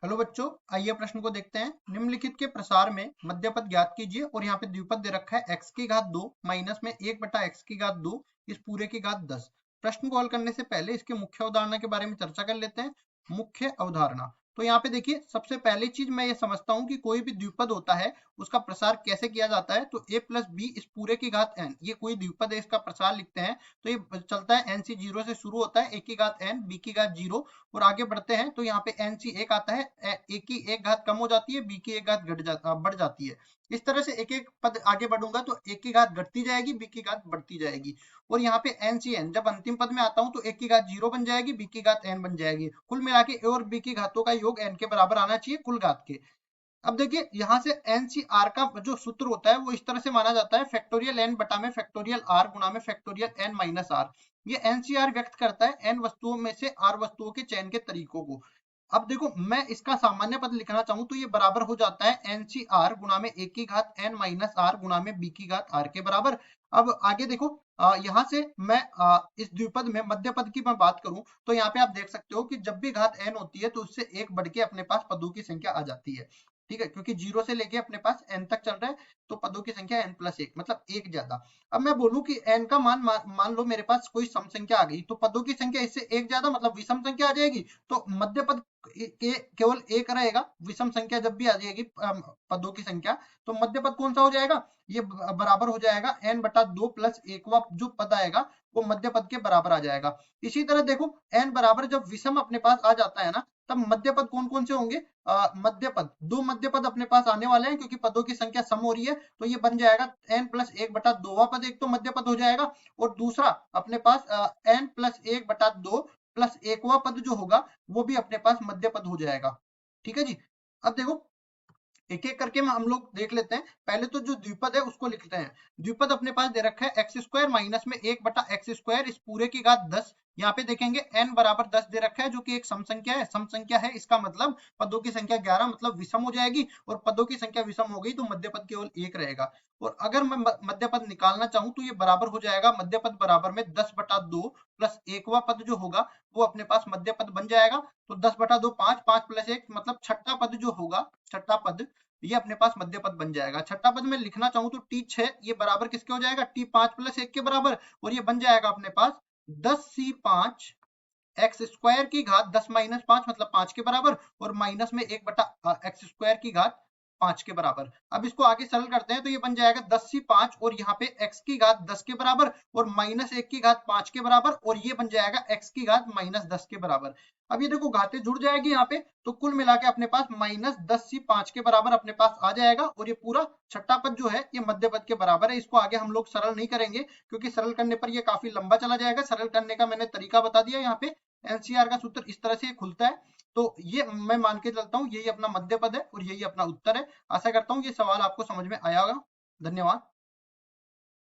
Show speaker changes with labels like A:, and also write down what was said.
A: Hello बच्चों, आइए प्रश्न को देखते हैं। निम्नलिखित के प्रसार में मध्य पद ज्ञात कीजिए और यहाँ पे द्विपद दे रखा है x की घात 2 माइनस में 1 बटा x की घात 2 इस पूरे की घात 10। प्रश्न को हल करने से पहले इसके मुख्य अवधारणा के बारे में चर्चा कर लेते हैं। मुख्य अवधारणा तो यहाँ पे देखिए, सबसे पहली चीज मैं ये समझता हूँ कि कोई भी द्विपद होता है उसका प्रसार कैसे किया जाता है। तो a प्लस बी इस पूरे की घात n, ये कोई द्विपद है, इसका प्रसार लिखते हैं तो ये चलता है n सी 0 से शुरू होता है, a की घात n b की घात 0 और आगे बढ़ते हैं तो यहाँ पे एन सी एक आता है, ए की एक घात कम हो जाती है, बी की एक घात बढ़ जाती है। इस तरह से एक एक पद आगे बढ़ूंगा तो एक की घात घटती जाएगी, बी की घात बढ़ती जाएगी। और यहाँ पे एन सी एन जब अंतिम पद में आता हूँ तो एक की घात 0 बन जाएगी, बी की घात एन बन जाएगी। कुल मिला के ए और बी की घातों का योग एन के बराबर आना चाहिए कुल घात के। अब देखिए, यहाँ से एनसीआर का जो सूत्र होता है वो इस तरह से माना जाता है, फैक्टोरियल एन बटा में फैक्टोरियल आर गुणा में फैक्टोरियल एन माइनस आर। ये एनसीआर व्यक्त करता है एन वस्तुओं में से आर वस्तुओं के चयन के तरीकों को। अब देखो, मैं इसका सामान्य पद लिखना चाहूं तो ये बराबर हो जाता है एनसीआर गुणा में एक की घात एन माइनस आर गुणा में बी की घात आर के बराबर। अब आगे देखो, यहाँ से मैं इस द्विपद में मध्य पद की मैं बात करूं तो यहाँ पे आप देख सकते हो कि जब भी घात एन होती है तो उससे एक बढ़ के अपने पास पदों की संख्या आ जाती है। ठीक है, क्योंकि 0 से लेके अपने पास n तक चल रहा है तो पदों की संख्या n प्लस एक, मतलब एक ज्यादा। अब मैं बोलूं कि n का मान लो मेरे पास कोई सम संख्या आ गई तो पदों की संख्या इससे एक ज्यादा मतलब विषम संख्या आ जाएगी। तो मध्य पद केवल एक रहेगा। विषम संख्या जब भी आ जाएगी पदों की संख्या, तो मध्य पद कौन सा हो जाएगा? ये बराबर हो जाएगा n बटा 2 प्लस एकवा जो पद आएगा वो मध्य पद के बराबर आ जाएगा। इसी तरह देखो, n बराबर जब विषम अपने पास आ जाता है ना, तब मध्य पद कौन कौन से होंगे? मध्य पद, दो मध्य पद अपने पास आने वाले हैं क्योंकि पदों की संख्या सम हो रही है। तो ये बन जाएगा n प्लस एक बटा दोवा पद, एक तो मध्य पद हो जाएगा और दूसरा अपने पास n प्लस एक बटा दो प्लस एकवा पद जो होगा वो भी अपने पास मध्य पद हो जाएगा। ठीक है जी। अब देखो, एक एक करके हम लोग देख लेते हैं। पहले तो जो द्विपद है उसको लिखते हैं। द्विपद अपने पास दे रखा है एक्स स्क्वायर माइनस में एक बटा एक्स स्क्वायर इस पूरे की घात 10। यहाँ पे देखेंगे n बराबर 10 दे रखा है जो कि एक सम संख्या है। सम संख्या है इसका मतलब पदों की संख्या 11 मतलब विषम हो जाएगी, और पदों की संख्या विषम हो गई तो मध्य पद केवल एक रहेगा। और अगर मैं मध्य पद निकालना चाहूं तो ये बराबर हो जाएगा मध्य पद बराबर में 10 बटा 2 प्लस एकवा पद जो होगा वो अपने पास मध्य पद बन जाएगा। तो 10 बटा 2 5, 5 प्लस 1 मतलब छठा पद जो होगा, छठा पद ये अपने पास मध्य पद बन जाएगा। छठा पद में लिखना चाहूं तो t6 ये बराबर किसके हो जाएगा? t5 प्लस 1 के बराबर, और ये बन जाएगा अपने पास 10c5 एक्स स्क्वायर की घात 10 माइनस 5 मतलब 5 के बराबर, और माइनस में 1 बटा एक्स स्क्वायर की घात 5 के बराबर। अब इसको आगे सरल करते हैं तो ये बन जाएगा 10c5 और यहाँ पे x की घात 10 के बराबर और माइनस 1 की घात 5 के बराबर, और ये बन जाएगा x की घात माइनस 10 के बराबर। अब ये देखो घातें जुड़ जाएगी यहाँ पे, तो कुल मिला के अपने पास माइनस 10c5 के बराबर अपने पास आ जाएगा, और ये पूरा छठा पद जो है ये मध्य पद के बराबर है। इसको आगे हम लोग सरल नहीं करेंगे क्योंकि सरल करने पर ये काफी लंबा चला जाएगा। सरल करने का मैंने तरीका बता दिया यहाँ पे। एनसीआर का सूत्र इस तरह से खुलता है। तो ये मैं मान के चलता हूँ यही अपना मध्य पद है और यही अपना उत्तर है। आशा करता हूँ ये सवाल आपको समझ में आया होगा। धन्यवाद।